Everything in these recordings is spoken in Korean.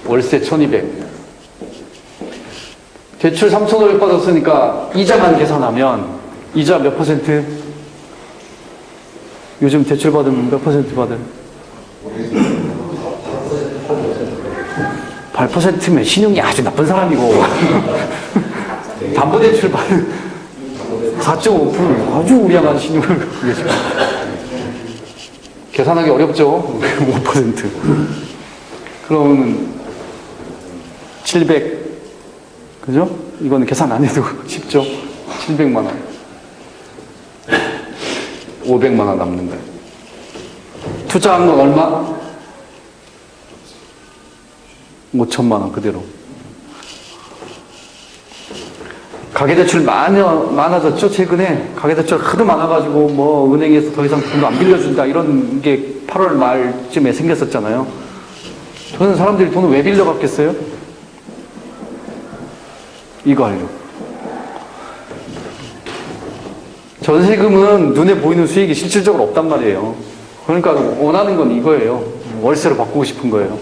월세 1200. 대출 3,500 받았으니까 이자만 계산하면 이자 몇 퍼센트? 요즘 대출 받으면 몇 퍼센트 받아요? 8%면 신용이 아주 나쁜 사람이고 담보대출 받은 4.5% 아주 우량한 신용을 갖고 계시고 계산하기 어렵죠? 5% 그러면 700 그죠? 이거는 계산 안 해도 쉽죠? 700만 원 500만 원 남는 거예요. 투자한 건 얼마? 5천만 원 그대로. 가계대출 많아졌죠? 최근에 가계대출 하도 많아가지고 뭐 은행에서 더 이상 돈도 안 빌려준다 이런 게 8월 말쯤에 생겼었잖아요. 저는 사람들이 돈을 왜 빌려갔겠어요? 이거 하려고. 전세금은 눈에 보이는 수익이 실질적으로 없단 말이에요. 그러니까 원하는 건 이거예요. 월세로 바꾸고 싶은 거예요.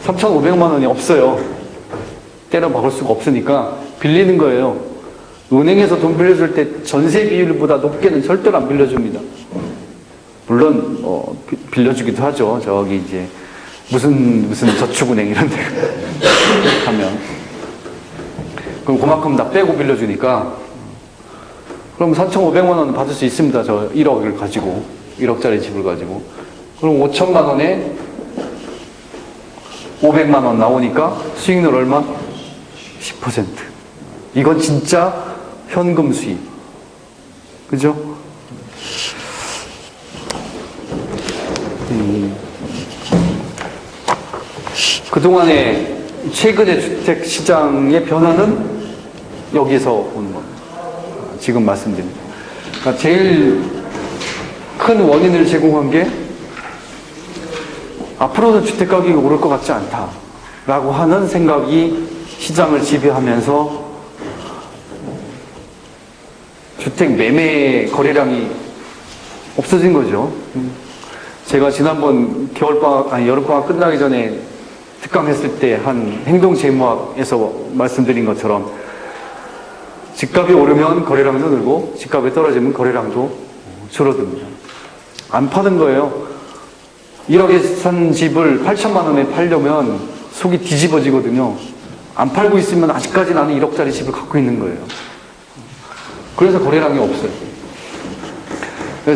3,500만 원이 없어요. 때려 박을 수가 없으니까 빌리는 거예요. 은행에서 돈 빌려줄 때 전세 비율보다 높게는 절대로 안 빌려줍니다. 물론 빌려주기도 하죠. 저기 이제 무슨 저축은행 이런 데 가면 그럼 그만큼 다 빼고 빌려주니까 그럼 3,500만 원 받을 수 있습니다. 저 1억을 가지고 1억짜리 집을 가지고 그럼 5천만 원에 500만 원 나오니까 수익률 얼마? 10%. 이건 진짜 현금 수익. 그죠? 그동안에 최근의 주택 시장의 변화는 여기서 오는 겁니다. 지금 말씀드린. 그러니까 제일 큰 원인을 제공한 게 앞으로는 주택 가격이 오를 것 같지 않다라고 하는 생각이 시장을 지배하면서 주택 매매 거래량이 없어진 거죠. 제가 지난번 여름방학 끝나기 전에 특강했을 때 한 행동재무학에서 말씀드린 것처럼 집값이 오르면 거래량도 늘고 집값이 떨어지면 거래량도 줄어듭니다. 안 파는 거예요. 1억에 산 집을 8천만 원에 팔려면 속이 뒤집어지거든요. 안 팔고 있으면 아직까지 나는 1억짜리 집을 갖고 있는 거예요. 그래서 거래량이 없어요.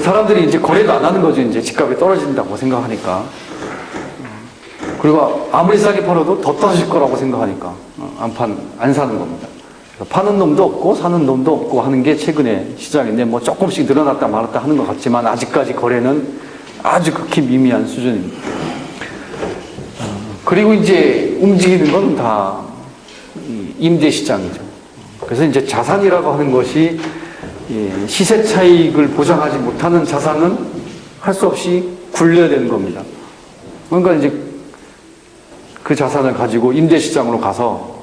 사람들이 이제 거래도 안 하는 거죠. 이제 집값이 떨어진다고 생각하니까. 그리고 아무리 싸게 팔아도 더 떨어질 거라고 생각하니까 안 사는 겁니다. 파는 놈도 없고 사는 놈도 없고 하는 게 최근에 시장인데 뭐 조금씩 늘어났다 말았다 하는 것 같지만 아직까지 거래는 아주 극히 미미한 수준입니다. 그리고 이제 움직이는 건 다 임대 시장이죠. 그래서 이제 자산이라고 하는 것이 시세 차익을 보장하지 못하는 자산은 할 수 없이 굴려야 되는 겁니다. 그러니까 이제 그 자산을 가지고 임대 시장으로 가서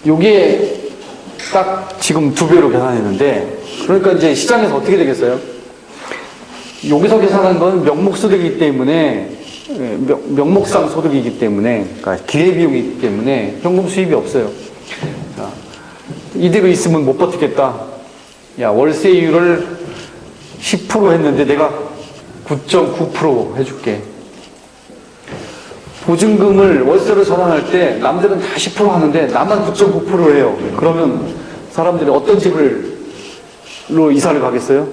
요게 딱 지금 2배로 계산했는데 그러니까 이제 시장에서 어떻게 되겠어요? 여기서 계산한 건 명목소득이기 때문에 명목상 소득이기 때문에 그러니까 기회비용이기 때문에 현금 수입이 없어요. 자, 이대로 있으면 못 버티겠다. 야, 월세율을 10% 했는데 내가 9.9% 해줄게. 보증금을 월세로 전환할 때 남들은 다 10% 하는데 나만 9.9% 해요. 그러면 사람들이 어떤 집으로 이사를 가겠어요?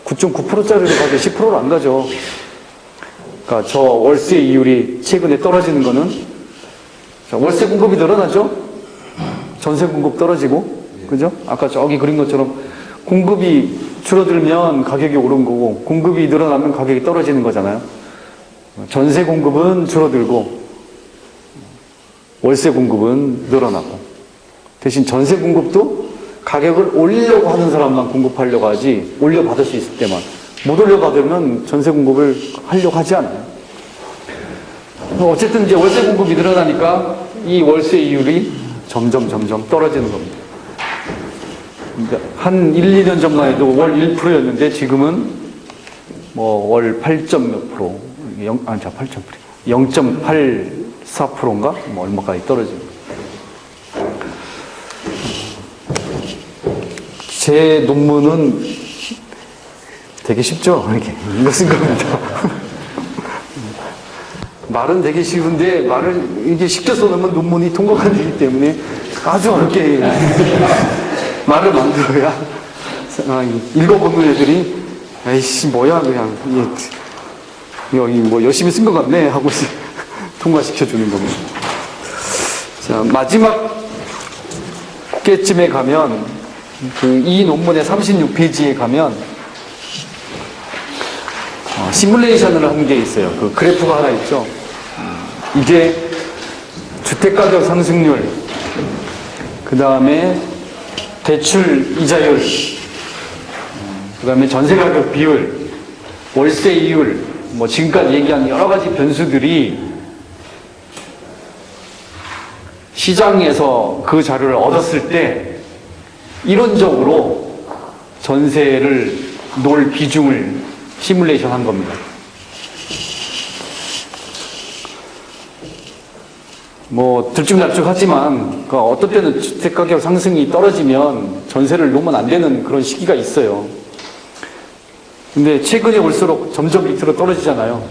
9.9%짜리로 가게 10%로 안 가죠. 그러니까 저 월세 이율이 최근에 떨어지는 거는 월세 공급이 늘어나죠? 전세 공급 떨어지고, 그죠? 아까 저기 그린 것처럼 공급이 줄어들면 가격이 오른 거고 공급이 늘어나면 가격이 떨어지는 거잖아요. 전세 공급은 줄어들고 월세 공급은 늘어나고 대신 전세 공급도 가격을 올리려고 하는 사람만 공급하려고 하지 올려받을 수 있을 때만 못 올려받으면 전세 공급을 하려고 하지 않아요. 어쨌든 이제 월세 공급이 늘어나니까 이 월세 이율이 점점 떨어지는 겁니다. 그러니까 한 1, 2년 전만 해도 월 1%였는데 지금은 뭐 월 8점 몇 프로, 0.84%인가? 뭐 얼마까지 떨어지고. 제 논문은 되게 쉽죠? 이렇게. 이거 쓴 겁니다. 말은 되게 쉬운데, 말을 이제 쉽게 써놓으면 논문이 통과가 되기 때문에 아주 어렵게 말을 만들어야 읽어보는 애들이 에이씨, 뭐야, 그냥. 여기 뭐 열심히 쓴 것 같네. 하고 통과시켜주는 겁니다. 자, 마지막 게쯤에 가면, 이 논문의 36페이지에 가면, 시뮬레이션을 한 게 있어요. 그 그래프가 하나 있죠. 이게 주택가격 상승률, 그 다음에 대출 이자율, 그 다음에 전세가격 비율, 월세 이율, 뭐 지금까지 얘기한 여러 가지 변수들이 시장에서 그 자료를 얻었을 때 이론적으로 전세를 놓을 비중을 시뮬레이션 한 겁니다. 뭐 들쭉날쭉하지만 그러니까 어떤 때는 주택가격 상승이 떨어지면 전세를 놓으면 안 되는 그런 시기가 있어요. 근데 최근에 올수록 점점 밑으로 떨어지잖아요.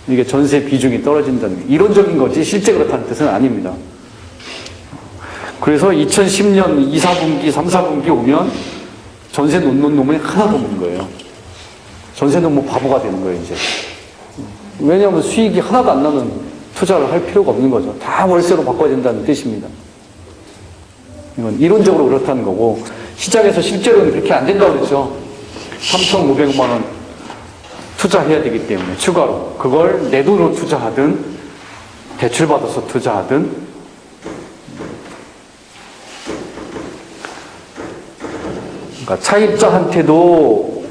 이게 전세 비중이 떨어진다는 게 이론적인 거지 실제 그렇다는 뜻은 아닙니다. 그래서 2010년 2, 4분기, 3, 4분기 오면 전세 놓는 놈이 하나도 없는 거예요. 전세는 뭐 바보가 되는 거예요, 이제. 왜냐하면 수익이 하나도 안 나는 투자를 할 필요가 없는 거죠. 다 월세로 바꿔야 된다는 뜻입니다. 이건 이론적으로 그렇다는 거고, 시장에서 실제로는 그렇게 안 된다고 그랬죠. 3,500만 원 투자해야 되기 때문에, 추가로. 그걸 내 돈으로 투자하든, 대출받아서 투자하든, 그러니까 차입자한테도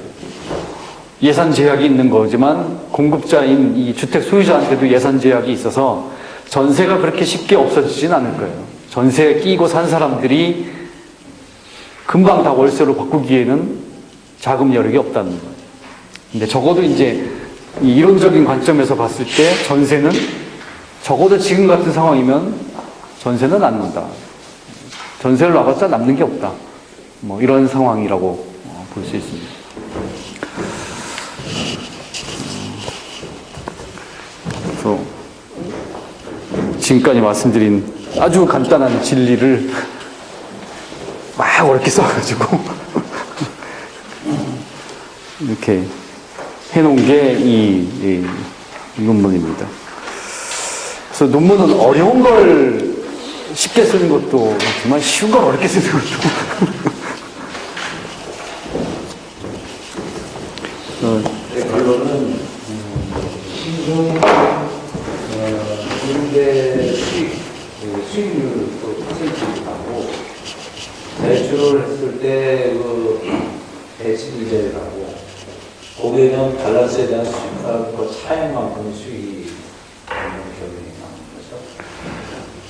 예산 제약이 있는 거지만 공급자인 이 주택 소유자한테도 예산 제약이 있어서 전세가 그렇게 쉽게 없어지진 않을 거예요. 전세에 끼고 산 사람들이 금방 다 월세로 바꾸기에는 자금 여력이 없다는 거예요. 근데 적어도 이제 이 이론적인 관점에서 봤을 때 전세는 적어도 지금 같은 상황이면 전세는 안 난다. 전세를 놔봤자 남는 게 없다. 뭐 이런 상황이라고 볼 수 있습니다. 그래서 지금까지 말씀드린 아주 간단한 진리를 막 어렵게 써가지고 이렇게 해놓은 게 이 논문입니다. 그래서 논문은 어려운 걸 쉽게 쓰는 것도 정말 쉬운 걸 어렵게 쓰는 것도 결론은 임대 수익률도 퍼센티지 가고 대출을 했을 때 그 대출 이자를 가고 거기에는 밸런스에 대한 수익과 그 차액만큼의 수익이 결론이 나는 거죠.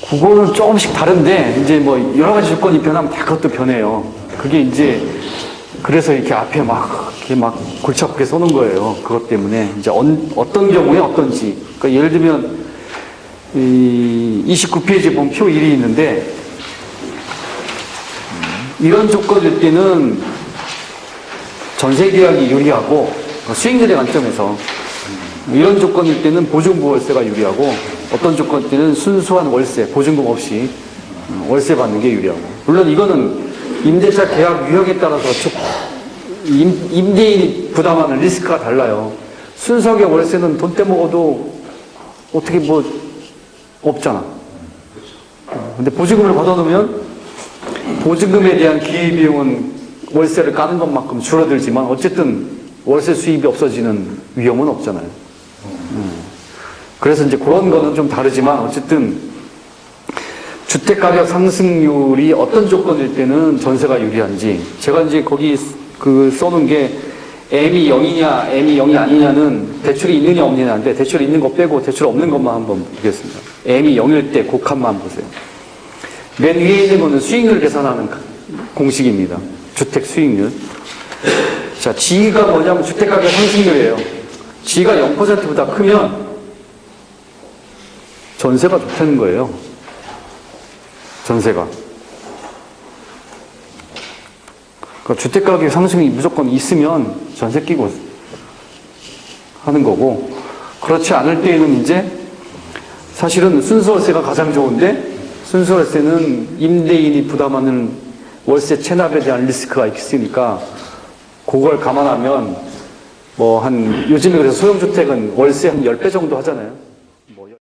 그거는 조금씩 다른데 이제 뭐 여러 가지 조건이 변하면 다 그것도 변해요. 그게 이제 그래서 이렇게 앞에 이렇게 골치 아프게 써놓은 거예요. 그것 때문에 이제 어떤 경우에 어떤지. 그러니까 예를 들면 이 29페이지에 보면 표 1이 있는데 이런 조건일 때는 전세 계약이 유리하고 수익률의 관점에서 이런 조건일 때는 보증부 월세가 유리하고 어떤 조건일 때는 순수한 월세, 보증금 없이 월세 받는 게 유리하고 물론 이거는 임대차 계약 유형에 따라서 임대인이 부담하는 리스크가 달라요. 순수하게 월세는 돈 떼먹어도 어떻게 뭐 없잖아. 근데 보증금을 받아놓으면 보증금에 대한 기회비용은 월세를 까는 것만큼 줄어들지만 어쨌든 월세 수입이 없어지는 위험은 없잖아요. 그래서 이제 그런 거는 좀 다르지만 어쨌든 주택가격 상승률이 어떤 조건일 때는 전세가 유리한지 제가 이제 거기 그 써놓은 게 M이 0이냐 M이 0이 아니냐는 대출이 있느냐 없느냐인데 대출이 있는 거 빼고 대출 없는 것만 한번 보겠습니다. M이 0일 때 곡합만 보세요. 맨 위에 있는 거는 수익률 계산하는 공식입니다. 주택 수익률. 자, G가 뭐냐면 주택가격 상승률이에요. G가 0%보다 크면 전세가 좋다는 거예요. 전세가. 그러니까 주택가격 상승이 무조건 있으면 전세 끼고 하는 거고, 그렇지 않을 때에는 이제 사실은 순수월세가 가장 좋은데, 순수월세는 임대인이 부담하는 월세 체납에 대한 리스크가 있으니까 그걸 감안하면 요즘에 그래서 소형주택은 월세 한 10배 정도 하잖아요.